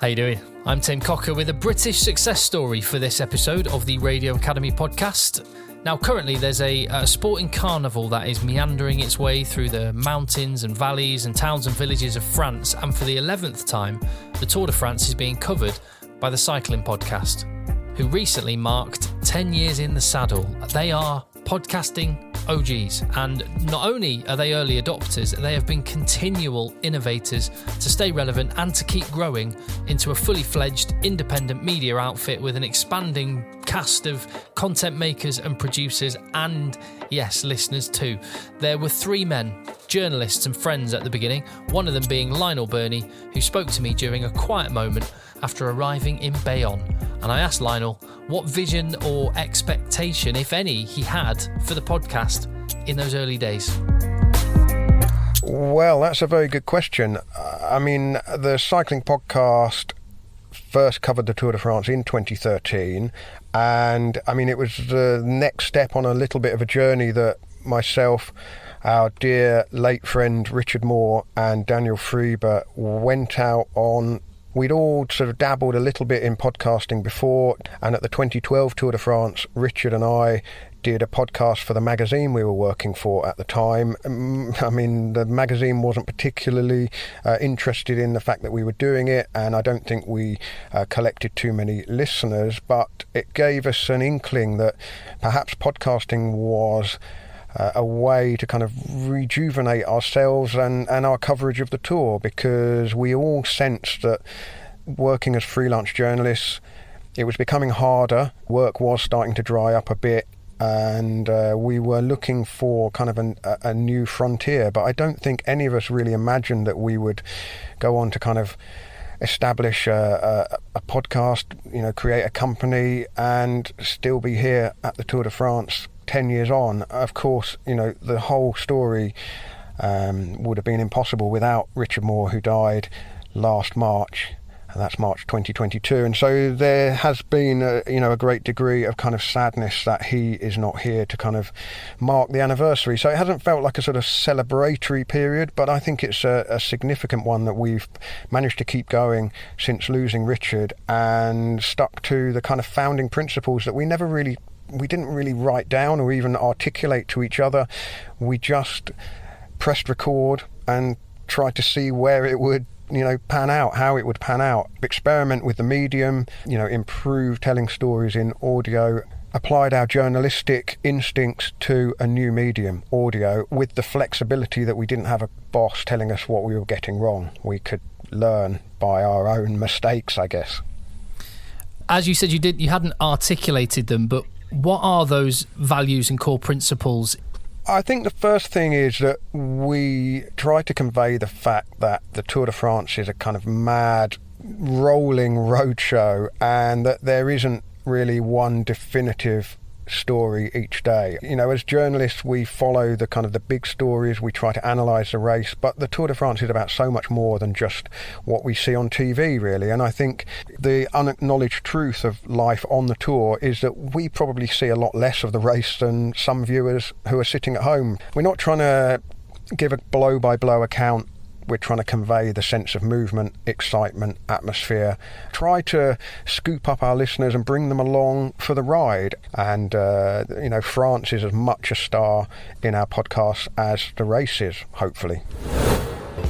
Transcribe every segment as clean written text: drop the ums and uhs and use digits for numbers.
How you doing? I'm Tim Cocker with a British success story for this episode of the Radio Academy podcast. Now, currently there's a sporting carnival that is meandering its way through the mountains and valleys and towns and villages of France, and for the 11th time, the Tour de France is being covered by the Cycling Podcast, who recently marked 10 years in the saddle. They are podcasting OGs, and not only are they early adopters, they have been continual innovators to stay relevant and to keep growing into a fully fledged independent media outfit with an expanding cast of content makers and producers, and yes, listeners too. There were three men, journalists and friends at the beginning, one of them being Lionel Birnie, who spoke to me during a quiet moment after arriving in Bayonne. And I asked Lionel what vision or expectation, if any, he had for the podcast in those early days. Well, that's a very good question. I mean, the Cycling Podcast first covered the Tour de France in 2013, and I mean, it was the next step on a little bit of a journey that myself, our dear late friend Richard Moore and Daniel Friebe went out on. We'd all sort of dabbled a little bit in podcasting before, and at the 2012 Tour de France, Richard and I did a podcast for the magazine we were working for at the time. I mean, the magazine wasn't particularly interested in the fact that we were doing it, and I don't think we collected too many listeners, but it gave us an inkling that perhaps podcasting was a way to kind of rejuvenate ourselves and our coverage of the tour, because we all sensed that working as freelance journalists, it was becoming harder. Work was starting to dry up a bit, and we were looking for kind of a new frontier. But I don't think any of us really imagined that we would go on to kind of establish a podcast, you know, create a company and still be here at the Tour de France 10 years on. Of course, you know, the whole story would have been impossible without Richard Moore, who died last March, and that's March 2022. And so there has been a great degree of kind of sadness that he is not here to kind of mark the anniversary. So it hasn't felt like a sort of celebratory period, but I think it's a significant one that we've managed to keep going since losing Richard, and stuck to the kind of founding principles that we didn't really write down or even articulate to each other. We just pressed record and tried to see where it would, pan out, how it would pan out. Experiment with the medium, improve telling stories in audio, applied our journalistic instincts to a new medium, audio, with the flexibility that we didn't have a boss telling us what we were getting wrong. We could learn by our own mistakes, I guess. As you said, you hadn't articulated them, but what are those values and core principles? I think the first thing is that we try to convey the fact that the Tour de France is a kind of mad, rolling roadshow, and that there isn't really one definitive story each day. As journalists, we follow the kind of the big stories, we try to analyse the race, but the Tour de France is about so much more than just what we see on TV, really. And I think the unacknowledged truth of life on the tour is that we probably see a lot less of the race than some viewers who are sitting at home. We're not trying to give a blow-by-blow account. We're trying to convey the sense of movement, excitement, atmosphere, try to scoop up our listeners and bring them along for the ride. And, France is as much a star in our podcast as the race is, hopefully.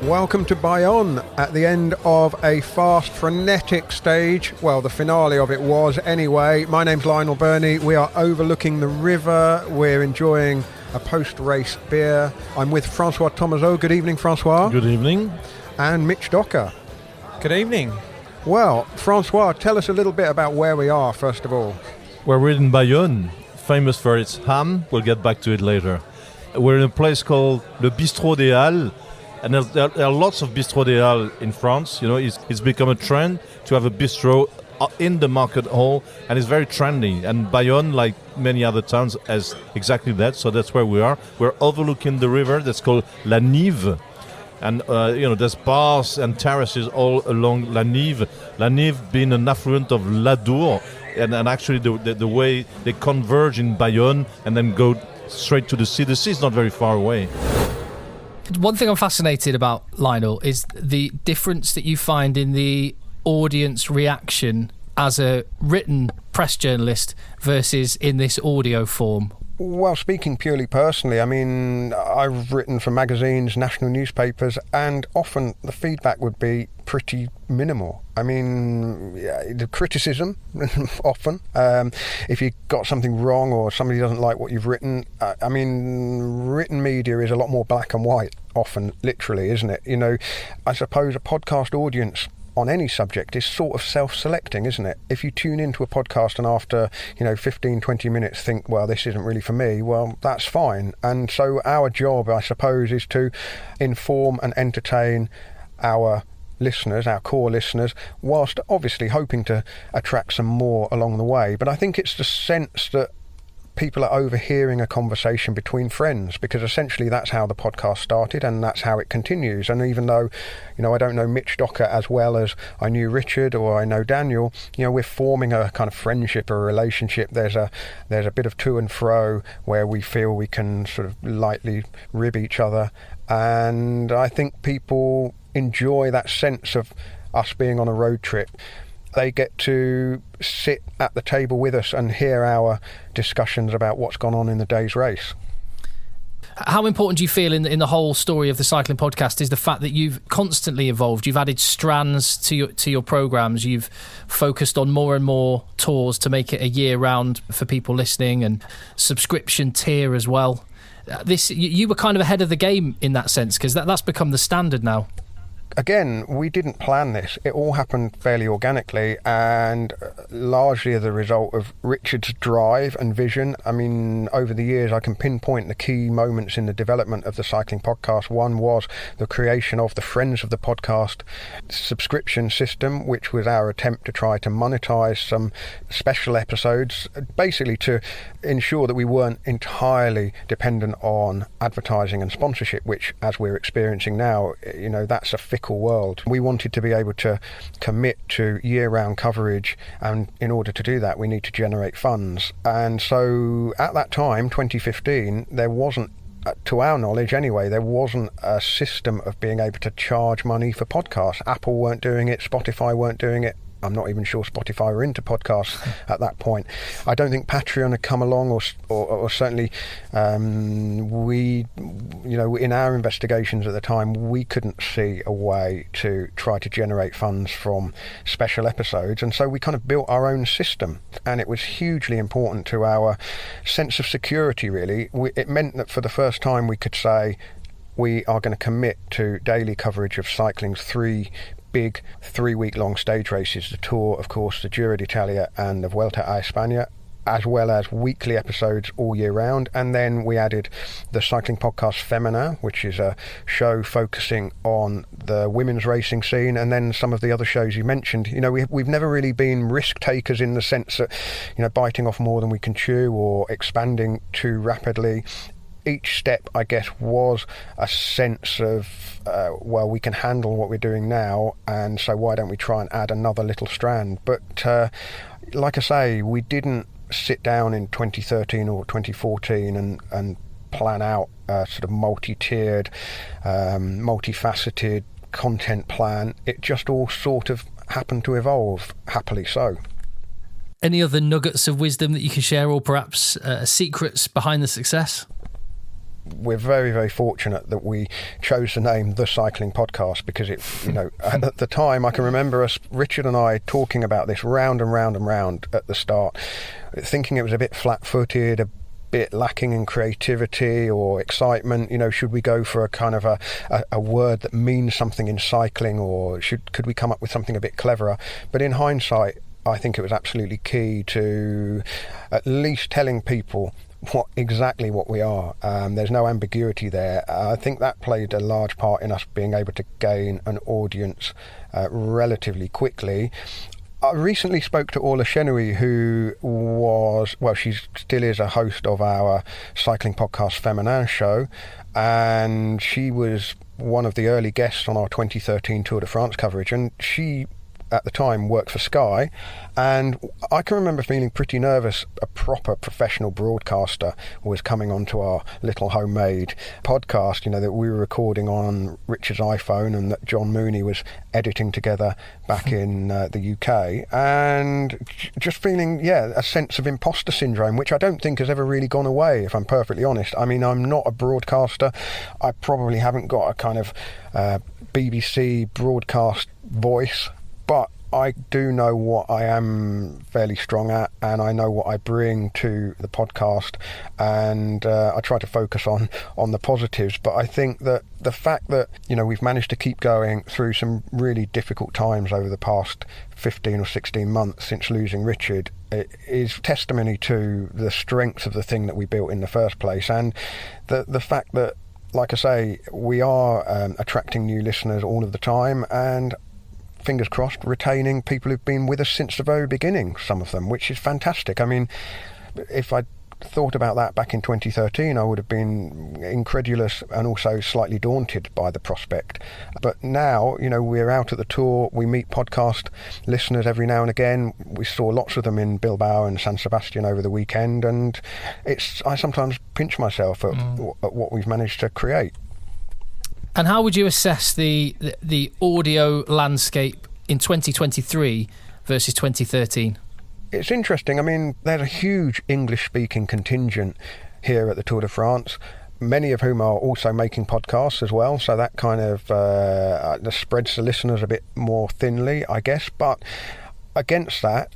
Welcome to Bayonne, at the end of a fast, frenetic stage. Well, the finale of it was anyway. My name's Lionel Birnie. We are overlooking the river. We're enjoying a post-race beer. I'm with Francois Thomazeau. Good evening, Francois. Good evening. And Mitch Docker. Good evening. Well, Francois, tell us a little bit about where we are, first of all. We're in Bayonne, famous for its ham. We'll get back to it later. We're in a place called Le Bistrot des Halles, and there are lots of Bistrot des Halles in France. It's become a trend to have a bistro in the market hall, and it's very trendy. And Bayonne, like many other towns, has exactly that. So that's where we are. We're overlooking the river that's called La Nive. And, there's bars and terraces all along La Nive. La Nive being an affluent of l'Adour. And actually the way they converge in Bayonne and then go straight to the sea. The sea is not very far away. One thing I'm fascinated about, Lionel, is the difference that you find in the audience reaction as a written press journalist versus in this audio form? Well, speaking purely personally, I mean, I've written for magazines, national newspapers, and often the feedback would be pretty minimal. I mean, the criticism, often. If you got something wrong or somebody doesn't like what you've written, I mean, written media is a lot more black and white, often, literally, isn't it? You know, I suppose a podcast audience on any subject is sort of self-selecting, isn't it? If you tune into a podcast and after 15, 20 minutes think, well, this isn't really for me, well, that's fine. And so our job, I suppose, is to inform and entertain our listeners, our core listeners, whilst obviously hoping to attract some more along the way. But I think it's the sense that people are overhearing a conversation between friends, because essentially that's how the podcast started and that's how it continues. And even though, I don't know Mitch Docker as well as I knew Richard or I know Daniel, we're forming a kind of friendship or a relationship. There's a bit of to and fro where we feel we can sort of lightly rib each other. And I think people enjoy that sense of us being on a road trip. They get to sit at the table with us and hear our discussions about what's gone on in the day's race. How important do you feel in the whole story of the cycling podcast is the fact that you've constantly evolved? You've added strands to your programmes. You've focused on more and more tours to make it a year round for people listening, and subscription tier as well. You were kind of ahead of the game in that sense, because that's become the standard now. Again, we didn't plan this. It all happened fairly organically and largely as a result of Richard's drive and vision. I mean, over the years, I can pinpoint the key moments in the development of the cycling podcast. One was the creation of the Friends of the Podcast subscription system, which was our attempt to try to monetize some special episodes, basically to ensure that we weren't entirely dependent on advertising and sponsorship, which, as we're experiencing now, that's a fickle world. We wanted to be able to commit to year-round coverage, and in order to do that we need to generate funds. And so at that time, 2015, there wasn't, to our knowledge anyway, there wasn't a system of being able to charge money for podcasts. Apple weren't doing it, Spotify weren't doing it. I'm not even sure Spotify were into podcasts at that point. I don't think Patreon had come along, or certainly we, in our investigations at the time, we couldn't see a way to try to generate funds from special episodes. And so we kind of built our own system, and it was hugely important to our sense of security, really. It meant that for the first time we could say we are going to commit to daily coverage of cycling's three big 3-week-long stage races: the Tour, of course, the Giro d'Italia and the Vuelta a España, as well as weekly episodes all year round. And then we added the Cycling Podcast Feminin, which is a show focusing on the women's racing scene, and then some of the other shows you mentioned. We've never really been risk takers in the sense that, biting off more than we can chew or expanding too rapidly. Each step, I guess, was a sense of, we can handle what we're doing now, and so why don't we try and add another little strand? But like I say, we didn't sit down in 2013 or 2014 and plan out a sort of multi-tiered, multifaceted content plan. It just all sort of happened to evolve, happily so. Any other nuggets of wisdom that you can share, or perhaps secrets behind the success? We're very, very fortunate that we chose the name The Cycling Podcast, because it, at the time, I can remember us, Richard and I, talking about this round and round and round at the start, thinking it was a bit flat-footed, a bit lacking in creativity or excitement. Should we go for a kind of a word that means something in cycling, or could we come up with something a bit cleverer? But in hindsight, I think it was absolutely key to at least telling people exactly what we are. There's no ambiguity there. I think that played a large part in us being able to gain an audience relatively quickly. I recently spoke to Orla Chenouille, who she still is a host of our Cycling Podcast Feminin show, and she was one of the early guests on our 2013 Tour de France coverage, and she at the time worked for Sky, and I can remember feeling pretty nervous. A proper professional broadcaster was coming onto our little homemade podcast, that we were recording on Richard's iPhone and that John Mooney was editing together back in the UK, and just feeling, a sense of imposter syndrome, which I don't think has ever really gone away, if I'm perfectly honest. I mean, I'm not a broadcaster. I probably haven't got a kind of BBC broadcast voice, but I do know what I am fairly strong at, and I know what I bring to the podcast, and I try to focus on the positives. But I think that the fact that we've managed to keep going through some really difficult times over the past 15 or 16 months since losing Richard, it is testimony to the strength of the thing that we built in the first place, and the fact that, like I say, we are attracting new listeners all of the time, and fingers crossed, retaining people who've been with us since the very beginning, some of them, which is fantastic. I mean, if I thought about that back in 2013, I would have been incredulous and also slightly daunted by the prospect. But now, we're out at the tour, we meet podcast listeners every now and again. We saw lots of them in Bilbao and San Sebastian over the weekend, and I sometimes pinch myself at what we've managed to create. And how would you assess the audio landscape in 2023 versus 2013? It's interesting. I mean, there's a huge English-speaking contingent here at the Tour de France, many of whom are also making podcasts as well, so that kind of spreads the listeners a bit more thinly, I guess. But against that,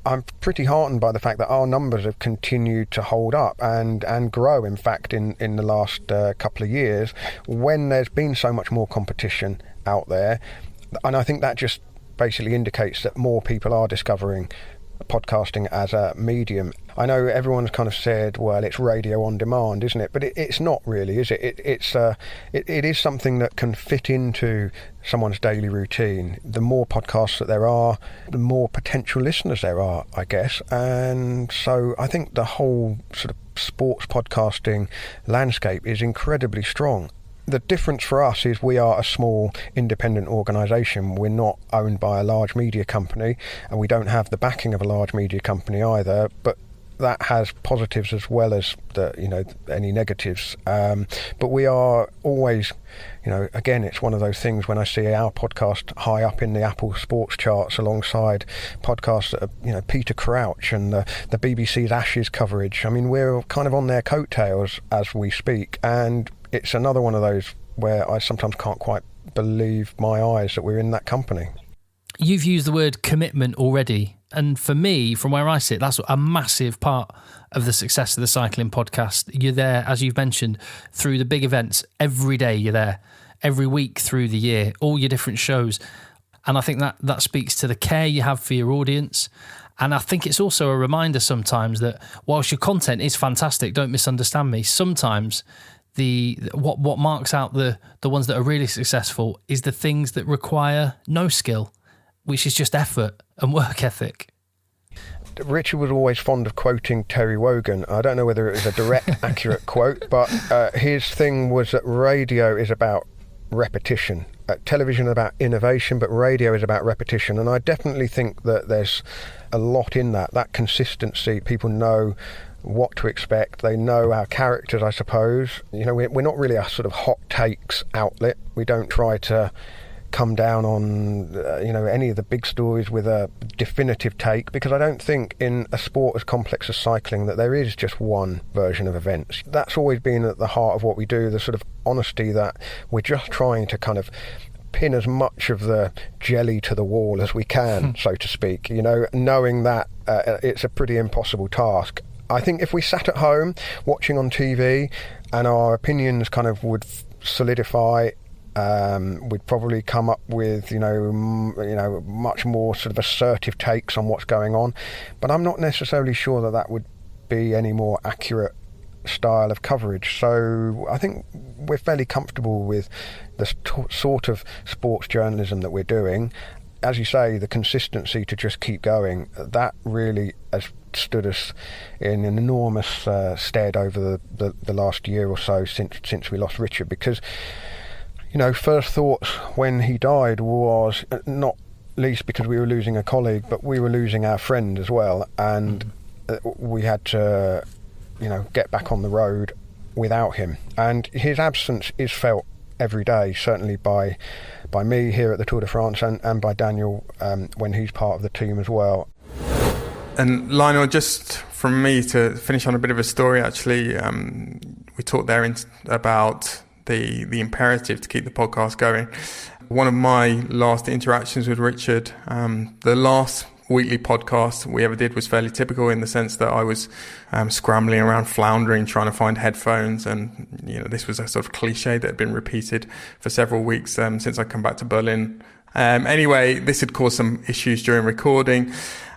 I'm pretty heartened by the fact that our numbers have continued to hold up and grow, in fact, in the last couple of years, when there's been so much more competition out there. And I think that just basically indicates that more people are discovering podcasting as a medium. I know everyone's kind of said, well, it's radio on demand, isn't it? But it's not really, is it? It is something that can fit into someone's daily routine. The more podcasts that there are, the more potential listeners there are, I guess. And so I think the whole sort of sports podcasting landscape is incredibly strong. The difference for us is we are a small independent organisation. We're not owned by a large media company, and we don't have the backing of a large media company either, but that has positives as well as any negatives. But we are always, again, it's one of those things when I see our podcast high up in the Apple sports charts alongside podcasts that are, Peter Crouch and the BBC's Ashes coverage. I mean, we're kind of on their coattails as we speak, and it's another one of those where I sometimes can't quite believe my eyes that we're in that company. You've used the word commitment already. And for me, from where I sit, that's a massive part of the success of the cycling podcast. You're there, as you've mentioned, through the big events. Every day you're there. Every week through the year. All your different shows. And I think that speaks to the care you have for your audience. And I think it's also a reminder sometimes that whilst your content is fantastic, don't misunderstand me, sometimes what marks out the ones that are really successful is the things that require no skill, which is just effort and work ethic. Richard was always fond of quoting Terry Wogan. I don't know whether it was a direct, accurate quote, but his thing was that radio is about repetition. Television is about innovation, but radio is about repetition. And I definitely think that there's a lot in that consistency. People know what to expect. They know our characters, I suppose. We're not really a sort of hot takes outlet. We don't try to come down on any of the big stories with a definitive take, because I don't think in a sport as complex as cycling that there is just one version of events. That's always been at the heart of what we do, the sort of honesty that we're just trying to kind of pin as much of the jelly to the wall as we can, so to speak, knowing that it's a pretty impossible task. I think if we sat at home watching on TV and our opinions kind of would solidify, we'd probably come up with much more sort of assertive takes on what's going on, but I'm not necessarily sure that would be any more accurate style of coverage. So I think we're fairly comfortable with the sort of sports journalism that we're doing. As you say, the consistency to just keep going, that really has stood us in an enormous stead over the last year or so since we lost Richard, because first thoughts when he died was not least because we were losing a colleague, but we were losing our friend as well, and we had to, get back on the road without him. And his absence is felt every day, certainly by me here at the Tour de France and by Daniel when he's part of the team as well. And Lionel, just from me to finish on a bit of a story, actually, we talked there about the imperative to keep the podcast going. One of my last interactions with Richard, the last weekly podcast we ever did was fairly typical in the sense that I was scrambling around, floundering, trying to find headphones, and this was a sort of cliche that had been repeated for several weeks since I come back to Berlin. Anyway, this had caused some issues during recording.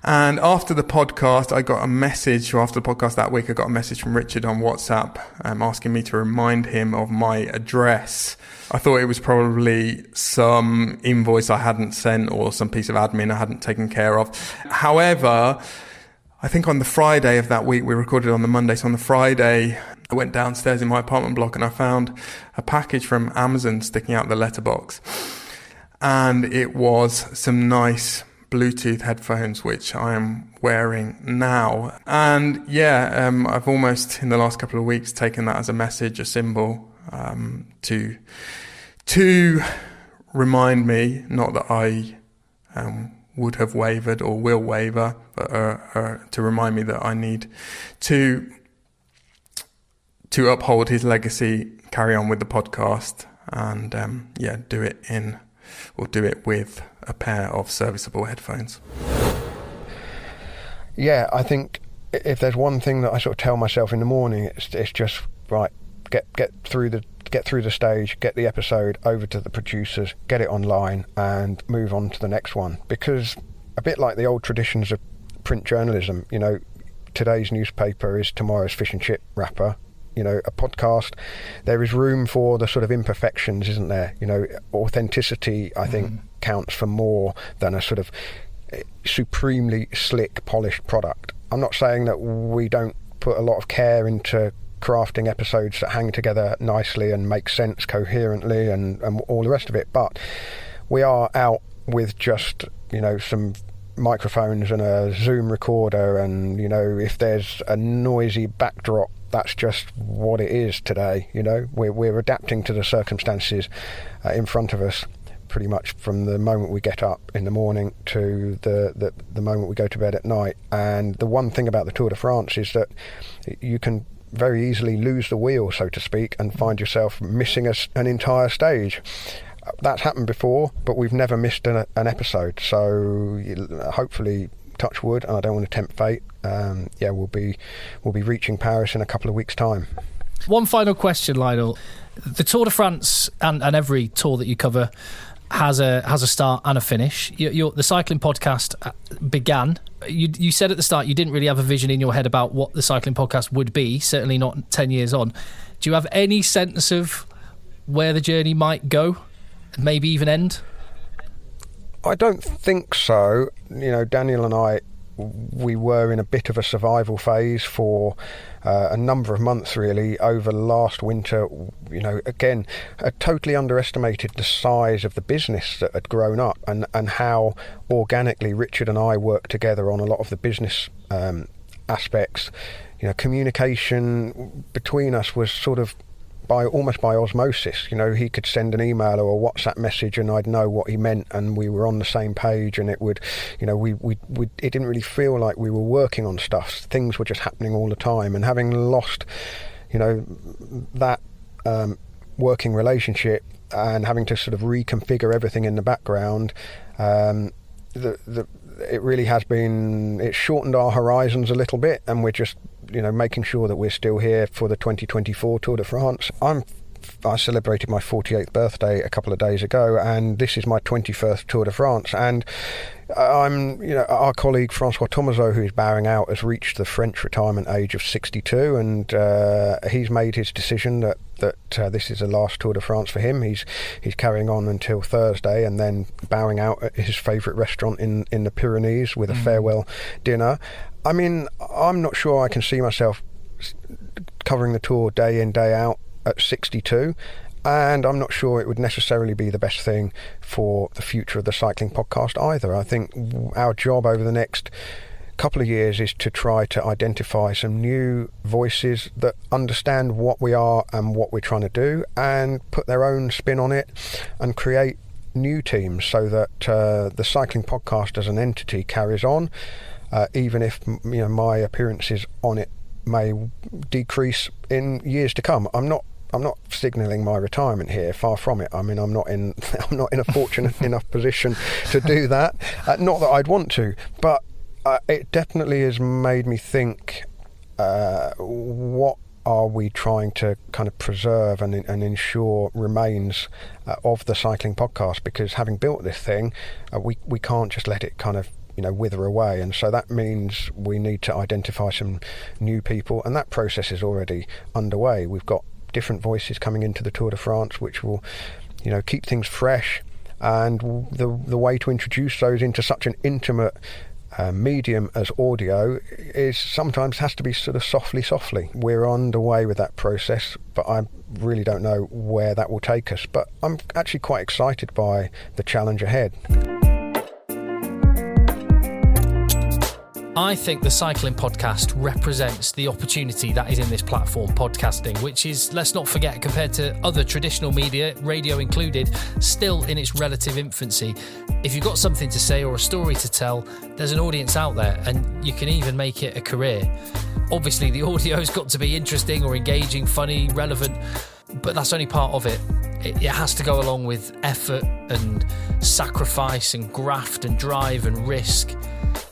And after the podcast, I got a message, or after the podcast that week, I got a message from Richard on WhatsApp asking me to remind him of my address. I thought it was probably some invoice I hadn't sent or some piece of admin I hadn't taken care of. However, I think on the Friday of that week, we recorded on the Monday, so on the Friday, I went downstairs in my apartment block and I found a package from Amazon sticking out the letterbox. And it was some nice Bluetooth headphones, which I am wearing now. And I've almost, in the last couple of weeks, taken that as a message, a symbol, to remind me, not that I would have wavered or will waver, but to remind me that I need to uphold his legacy, carry on with the podcast, and do it with a pair of serviceable headphones. Yeah, I think if there's one thing that I sort of tell myself in the morning, it's just right. Get through the stage, get the episode over to the producers, get it online, and move on to the next one. Because a bit like the old traditions of print journalism, today's newspaper is tomorrow's fish and chip wrapper. A podcast, there is room for the sort of imperfections, isn't there? Authenticity, I think, counts for more than a sort of supremely slick, polished product. I'm not saying that we don't put a lot of care into crafting episodes that hang together nicely and make sense coherently and all the rest of it, but we are out with just some microphones and a Zoom recorder, and if there's a noisy backdrop, that's just what it is today. We're adapting to the circumstances in front of us pretty much from the moment we get up in the morning to the moment we go to bed at night. And the one thing about the Tour de France is that you can very easily lose the wheel, so to speak, and find yourself missing an entire stage. That's happened before, but we've never missed an episode. So hopefully, touch wood, and I don't want to tempt fate. We'll be reaching Paris in a couple of weeks' time. One final question, Lionel. The Tour de France and every tour that you cover has a start and a finish. The cycling podcast began. You said at the start you didn't really have a vision in your head about what the cycling podcast would be, certainly not 10 years on. Do you have any sense of where the journey might go, maybe even end? I don't think so. Daniel and I, we were in a bit of a survival phase for a number of months, really, over last winter. Again, I totally underestimated the size of the business that had grown up and how organically Richard and I worked together on a lot of the business aspects. Communication between us was sort of almost by osmosis. He could send an email or a WhatsApp message and I'd know what he meant, and we were on the same page, and it would, it didn't really feel like we were working on stuff. Things were just happening all the time, and having lost, that working relationship and having to sort of reconfigure everything in the background, it really has been, it's shortened our horizons a little bit, and we're just making sure that we're still here for the 2024 Tour de France. I celebrated my 48th birthday a couple of days ago, and this is my 21st Tour de France, and our colleague Francois Thomazeau, who is bowing out, has reached the French retirement age of 62, and he's made his decision that this is the last Tour de France for him. He's carrying on until Thursday, and then bowing out at his favourite restaurant in the Pyrenees with a farewell dinner. I mean, I'm not sure I can see myself covering the Tour day in, day out at 62, And I'm not sure it would necessarily be the best thing for the future of the cycling podcast either. I think our job over the next couple of years is to try to identify some new voices that understand what we are and what we're trying to do, and put their own spin on it and create new teams, so that the cycling podcast as an entity carries on, even if my appearances on it may decrease in years to come. I'm not signalling my retirement here, far from it. I mean, I'm not in a fortunate enough position to do that. Not that I'd want to, but it definitely has made me think, what are we trying to kind of preserve and ensure remains of the cycling podcast? Because having built this thing, we can't just let it kind of wither away, and so that means we need to identify some new people, and that process is already underway. We've got different voices coming into the Tour de France, which will keep things fresh, and the way to introduce those into such an intimate medium as audio is sometimes has to be sort of softly. We're underway with that process, but I really don't know where that will take us, but I'm actually quite excited by the challenge ahead. I think the Cycling Podcast represents the opportunity that is in this platform, podcasting, which is, let's not forget, compared to other traditional media, radio included, still in its relative infancy. If you've got something to say or a story to tell, there's an audience out there, and you can even make it a career. Obviously, the audio's got to be interesting or engaging, funny, relevant, but that's only part of it. It has to go along with effort and sacrifice and graft and drive and risk.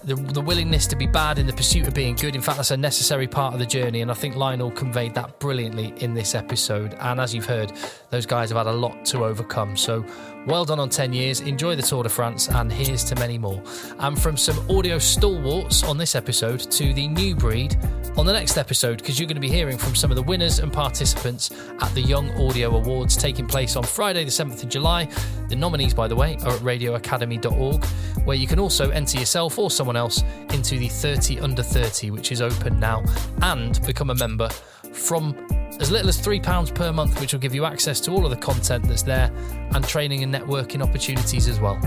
The willingness to be bad in the pursuit of being good. In fact, that's a necessary part of the journey, and I think Lionel conveyed that brilliantly in this episode. And as you've heard, those guys have had a lot to overcome. So well done on 10 years, enjoy the Tour de France, and here's to many more. And from some audio stalwarts on this episode to the new breed on the next episode, because you're going to be hearing from some of the winners and participants at the Young Audio Awards taking place on Friday the 7th of July. The nominees, by the way, are at radioacademy.org, where you can also enter yourself or someone else into the 30 under 30, which is open now, and become a member from as little as £3 per month, which will give you access to all of the content that's there and training and networking opportunities as well.